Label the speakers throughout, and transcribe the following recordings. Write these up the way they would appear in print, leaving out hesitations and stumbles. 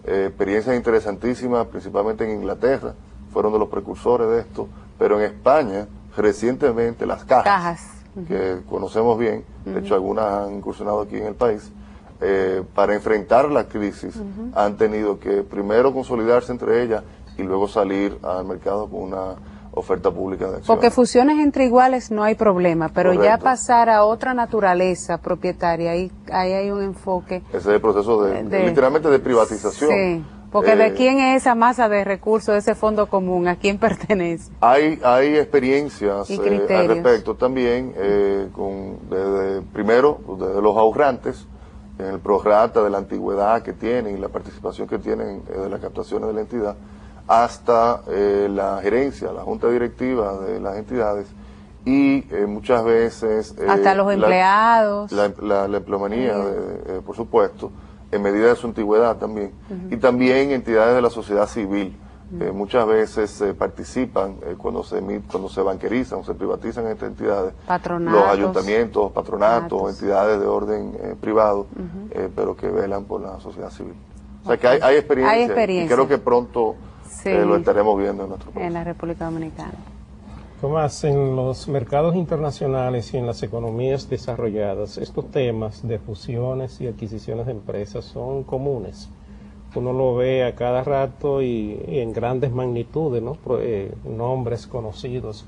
Speaker 1: experiencias interesantísimas, principalmente en Inglaterra, fueron de los precursores de esto, pero en España, recientemente, las cajas. Que conocemos bien, de hecho algunas han incursionado aquí en el país, para enfrentar la crisis han tenido que primero consolidarse entre ellas y luego salir al mercado con una oferta pública de acciones.
Speaker 2: Porque fusiones entre iguales no hay problema, pero
Speaker 1: Correcto.
Speaker 2: ya pasar a otra naturaleza propietaria, ahí hay un enfoque.
Speaker 1: Ese es el proceso de literalmente de privatización.
Speaker 2: Sí. Porque ¿de quién es esa masa de recursos, ese fondo común? ¿A quién pertenece?
Speaker 1: Hay experiencias al respecto también, primero, desde los ahorrantes, en el prorata de la antigüedad que tienen y la participación que tienen de las captaciones de la entidad, hasta la gerencia, la junta directiva de las entidades y muchas veces...
Speaker 2: hasta los empleados.
Speaker 1: La empleomanía, por supuesto, en medida de su antigüedad también, y también entidades de la sociedad civil, muchas veces participan cuando se banquerizan o se privatizan estas entidades, los ayuntamientos, patronatos, entidades de orden privado, pero que velan por la sociedad civil. O sea que hay experiencia, y creo que pronto lo estaremos viendo en nuestro país.
Speaker 2: En la República Dominicana.
Speaker 3: Tomás, en los mercados internacionales y en las economías desarrolladas, estos temas de fusiones y adquisiciones de empresas son comunes. Uno lo ve a cada rato y en grandes magnitudes, ¿no? Nombres conocidos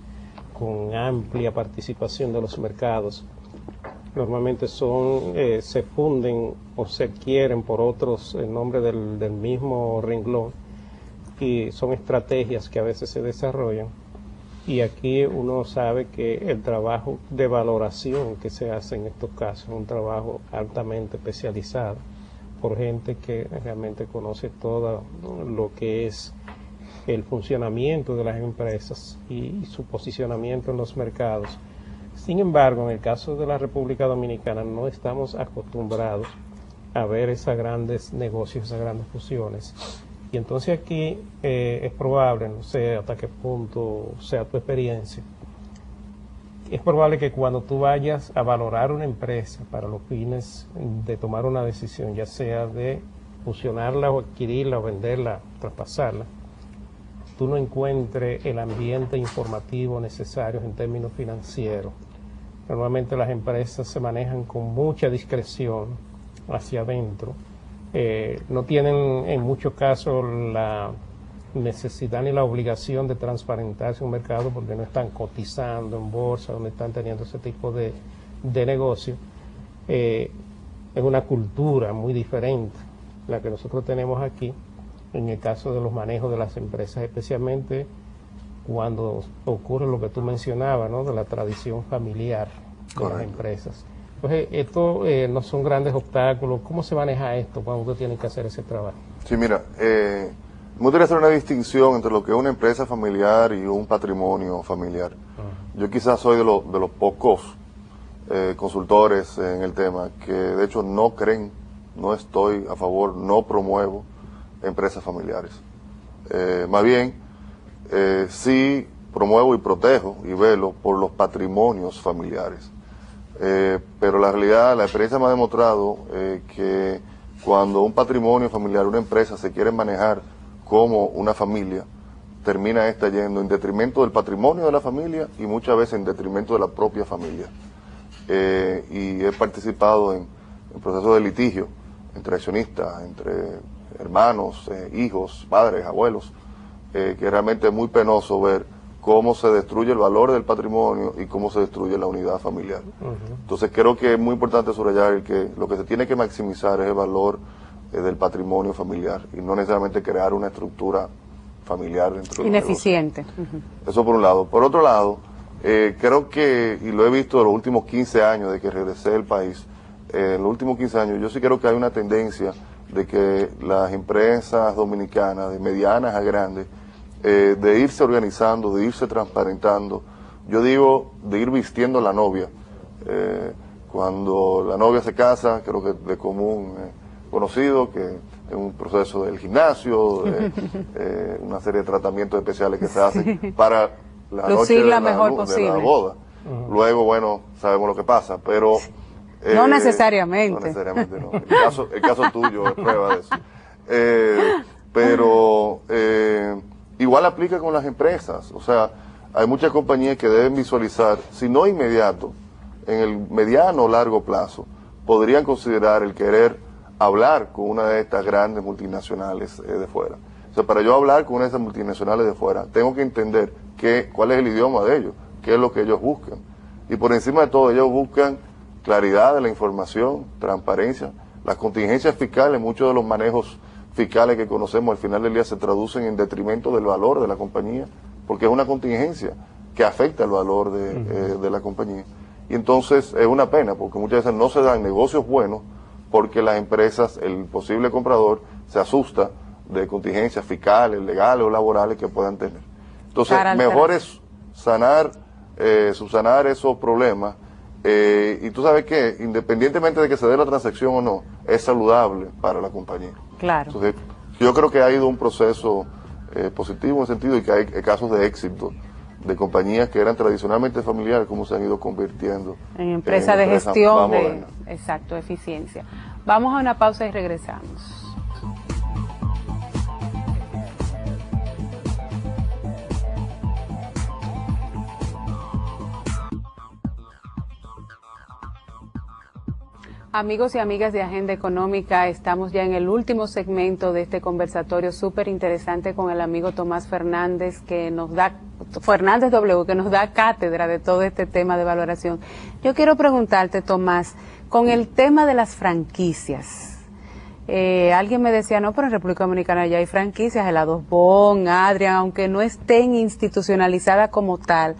Speaker 3: con amplia participación de los mercados. Normalmente se funden o se adquieren por otros en nombre del mismo renglón, y son estrategias que a veces se desarrollan. Y aquí uno sabe que el trabajo de valoración que se hace en estos casos es un trabajo altamente especializado por gente que realmente conoce todo lo que es el funcionamiento de las empresas y su posicionamiento en los mercados. Sin embargo, en el caso de la República Dominicana no estamos acostumbrados a ver esos grandes negocios, esas grandes fusiones. Y entonces aquí es probable, no sé hasta qué punto sea tu experiencia, es probable que cuando tú vayas a valorar una empresa para los fines de tomar una decisión, ya sea de fusionarla o adquirirla o venderla, traspasarla, tú no encuentres el ambiente informativo necesario en términos financieros. Normalmente las empresas se manejan con mucha discreción hacia adentro. No tienen en muchos casos la necesidad ni la obligación de transparentarse en un mercado porque no están cotizando en bolsa, donde están teniendo ese tipo de negocio. Es una cultura muy diferente la que nosotros tenemos aquí en el caso de los manejos de las empresas, especialmente cuando ocurre lo que tú mencionabas, ¿no? De la tradición familiar de las empresas. Entonces, esto no son grandes obstáculos. ¿Cómo se maneja esto cuando ustedes tienen que hacer ese trabajo?
Speaker 1: Sí, mira, me gustaría hacer una distinción entre lo que es una empresa familiar y un patrimonio familiar. Yo quizás soy de los pocos consultores en el tema que de hecho no creen, no estoy a favor, no promuevo empresas familiares. Más bien, sí promuevo y protejo y velo por los patrimonios familiares. Pero la realidad, la experiencia me ha demostrado que cuando un patrimonio familiar, una empresa se quiere manejar como una familia, termina esta yendo en detrimento del patrimonio de la familia y muchas veces en detrimento de la propia familia. Y he participado en procesos de litigio entre accionistas, entre hermanos, hijos, padres, abuelos, que realmente es muy penoso ver cómo se destruye el valor del patrimonio y cómo se destruye la unidad familiar. Entonces creo que es muy importante subrayar que lo que se tiene que maximizar es el valor del patrimonio familiar y no necesariamente crear una estructura familiar dentro de
Speaker 2: ineficiente.
Speaker 1: Eso por un lado. Por otro lado, creo que, y lo he visto en los últimos 15 años de que regresé al país, en los últimos 15 años yo sí creo que hay una tendencia de que las empresas dominicanas, de medianas a grandes, de irse organizando, de irse transparentando, yo digo de ir vistiendo la novia. Cuando la novia se casa, creo que de común conocido, que es un proceso del gimnasio, una serie de tratamientos especiales que se hacen para la noche de la boda. Luego, bueno, sabemos lo que pasa, pero...
Speaker 2: no necesariamente.
Speaker 1: No necesariamente, no. El caso tuyo es prueba de eso. aplica con las empresas. O sea, hay muchas compañías que deben visualizar, si no inmediato, en el mediano o largo plazo, podrían considerar el querer hablar con una de estas grandes multinacionales de fuera. O sea, para yo hablar con una de esas multinacionales de fuera, tengo que entender cuál es el idioma de ellos, qué es lo que ellos buscan. Y por encima de todo, ellos buscan claridad de la información, transparencia. Las contingencias fiscales, muchos de los manejos fiscales que conocemos al final del día se traducen en detrimento del valor de la compañía, porque es una contingencia que afecta el valor de la compañía. Y entonces es una pena, porque muchas veces no se dan negocios buenos porque las empresas, el posible comprador, se asusta de contingencias fiscales, legales o laborales que puedan tener. Entonces, mejor es subsanar esos problemas. Y tú sabes que, independientemente de que se dé la transacción o no, es saludable para la compañía.
Speaker 2: Claro.
Speaker 1: Entonces, yo creo que ha ido un proceso positivo en el sentido de que hay casos de éxito de compañías que eran tradicionalmente familiares, como se han ido convirtiendo
Speaker 2: en empresas de gestión
Speaker 1: de
Speaker 2: eficiencia. Vamos a una pausa y regresamos. Amigos y amigas de Agenda Económica, estamos ya en el último segmento de este conversatorio súper interesante con el amigo Tomás Fernández, que nos da cátedra de todo este tema de valoración. Yo quiero preguntarte, Tomás, con el tema de las franquicias. Alguien me decía, no, pero en República Dominicana ya hay franquicias, Helados Bon, Adrian, aunque no estén institucionalizadas como tal.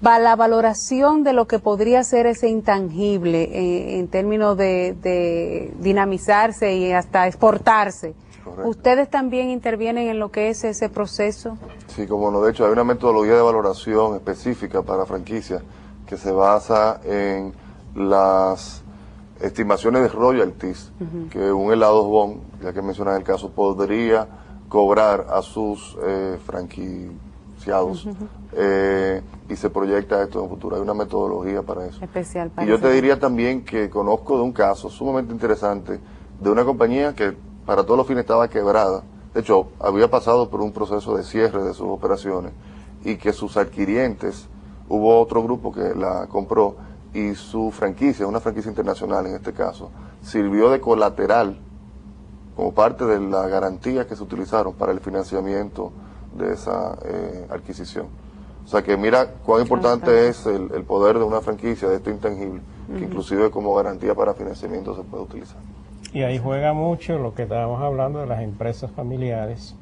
Speaker 2: Va la valoración de lo que podría ser ese intangible en términos de dinamizarse y hasta exportarse. Correcto. ¿Ustedes también intervienen en lo que es ese proceso?
Speaker 1: Sí, como no. De hecho, hay una metodología de valoración específica para franquicias que se basa en las estimaciones de royalties que un Helados Bon, ya que mencionas el caso, podría cobrar a sus franquiciados. Y se proyecta esto en el futuro. Hay una metodología para eso.
Speaker 2: Especial para
Speaker 1: y yo te diría también que conozco de un caso sumamente interesante de una compañía que para todos los fines estaba quebrada. De hecho, había pasado por un proceso de cierre de sus operaciones y que sus adquirientes, hubo otro grupo que la compró y su franquicia, una franquicia internacional en este caso, sirvió de colateral como parte de la garantía que se utilizaron para el financiamiento de esa adquisición. O sea que mira cuán importante es el poder de una franquicia, de este intangible, que inclusive como garantía para financiamiento se puede utilizar.
Speaker 3: Y ahí juega mucho lo que estábamos hablando de las empresas familiares,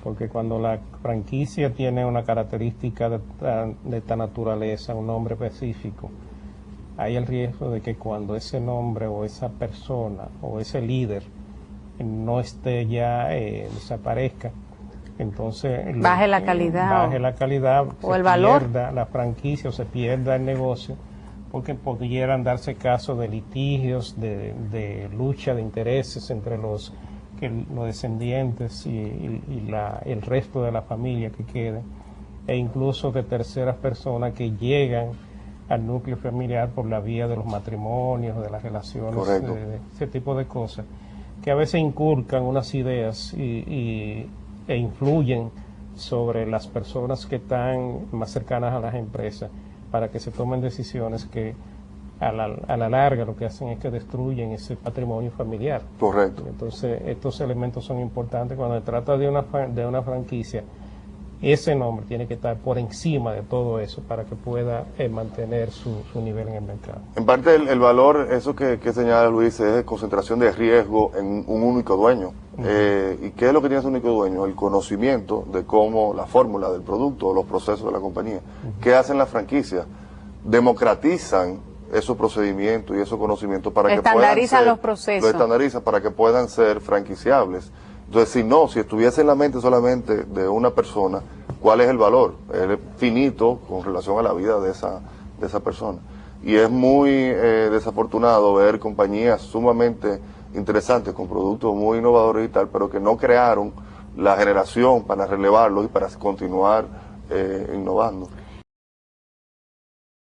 Speaker 3: porque cuando la franquicia tiene una característica de esta naturaleza, un nombre específico, hay el riesgo de que cuando ese nombre o esa persona o ese líder no esté ya, desaparezca, entonces baje la calidad
Speaker 2: o el valor,
Speaker 3: pierda la franquicia o se pierda el negocio, porque pudieran darse casos de litigios, de lucha de intereses entre los descendientes y el resto de la familia que quede, e incluso de terceras personas que llegan al núcleo familiar por la vía de los matrimonios, de las relaciones, de ese tipo de cosas, que a veces inculcan unas ideas e influyen sobre las personas que están más cercanas a las empresas para que se tomen decisiones que a la larga lo que hacen es que destruyen ese patrimonio familiar.
Speaker 1: Correcto.
Speaker 3: Entonces estos elementos son importantes cuando se trata de una franquicia. Ese nombre tiene que estar por encima de todo eso para que pueda mantener su nivel en el mercado. En
Speaker 1: parte el valor, eso que señala Luis, es concentración de riesgo en un único dueño. ¿Y qué es lo que tiene ese único dueño? El conocimiento de cómo la fórmula del producto o los procesos de la compañía. ¿Qué hacen las franquicias? Democratizan esos procedimientos y esos conocimientos para que puedan ser,
Speaker 2: los procesos.
Speaker 1: Lo estandarizan para que puedan ser franquiciables. Entonces, si estuviese en la mente solamente de una persona, ¿cuál es el valor? Es finito con relación a la vida de esa persona. Y es muy desafortunado ver compañías sumamente interesantes, con productos muy innovadores y tal, pero que no crearon la generación para relevarlos y para continuar innovando.